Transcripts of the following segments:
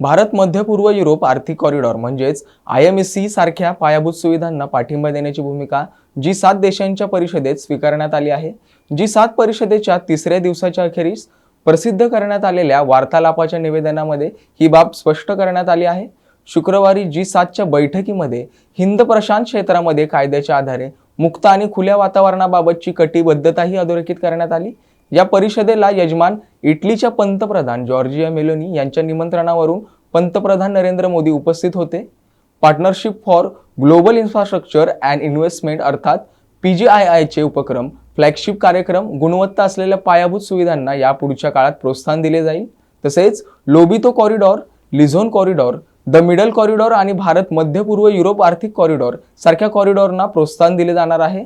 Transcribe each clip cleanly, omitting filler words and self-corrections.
भारत मध्य पूर्व युरोप आर्थिक कॉरिडॉर म्हणजेच IMEC सारख्या पायाभूत सुविधांना पाठिंबा देण्याची भूमिका G7 देशांच्या परिषदेत स्वीकारण्यात आली आहे। G7 परिषदेच्या तिसऱ्या दिवसाच्या अखेरीस प्रसिद्ध करण्यात आलेल्या वार्तालापाच्या निवेदनामध्ये ही बाब स्पष्ट करण्यात आली आहे। शुक्रवारी G7च्या बैठकीमध्ये हिंद प्रशांत क्षेत्रामध्ये कायद्याच्या आधारे मुक्त आणि खुल्या वातावरणाबाबतची कटिबद्धताही अधोरेखित करण्यात आली। या परिषदेला यजमान इटलीच्या पंतप्रधान जॉर्जिया मेलोनी यांच्या निमंत्रणावरून पंतप्रधान नरेंद्र मोदी उपस्थित होते। Partnership for global infrastructure and investment अर्थात PGII चे उपक्रम फ्लॅगशिप कार्यक्रम गुणवत्ता असलेल्या पायाभूत सुविधांना यापुढच्या काळात प्रोत्साहन दिले जाईल। तसेच Lobito corridor, Luzon corridor, the middle corridor आणि भारत मध्य पूर्व युरोप आर्थिक कॉरिडॉर सारख्या कॉरिडॉरना प्रोत्साहन दिले जाणार आहे।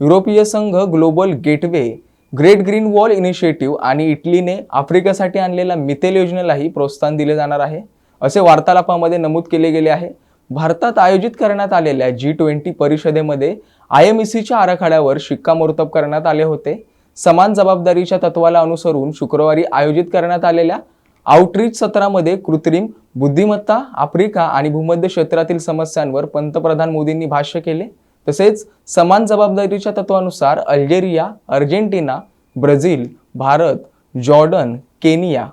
युरोपीय संघ global gateway, great green wall initiative आणि इटलीने आफ्रिकेसाठी आणलेल्या मितेल योजनेलाही प्रोत्साहन दिले जाणार आहे, असे वार्तालापामध्ये नमूद केले गेले आहे। भारतात आयोजित करण्यात आलेल्या G20 परिषदेमध्ये IMECच्या आराखड्यावर शिक्कामोर्तब करण्यात आले होते। समान जबाबदारीच्या तत्वाला अनुसरून शुक्रवारी आयोजित करण्यात आलेल्या आउटरीच सत्रामध्ये कृत्रिम बुद्धिमत्ता, आफ्रिका आणि भूमध्य क्षेत्रातील समस्यांवर पंतप्रधान मोदींनी भाष्य केले। तसेच समान जबाबदारीच्या तत्वानुसार Algeria, Argentina, Brazil, Bharat, Jordan, Kenya,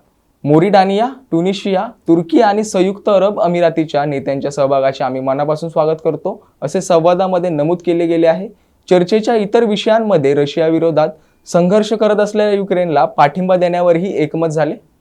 Mauritania, Tunisia, तुर्की आणि संयुक्त अरब अमिरातीच्या नेत्यांच्या सहभागाचे आम्ही मनापासून स्वागत करतो, असे संवादामध्ये नमूद केले गेले आहे। चर्चेच्या इतर विषयांमध्ये रशियाविरोधात संघर्ष करत असलेल्या युक्रेनला पाठिंबा देण्यावरही एकमत झाले।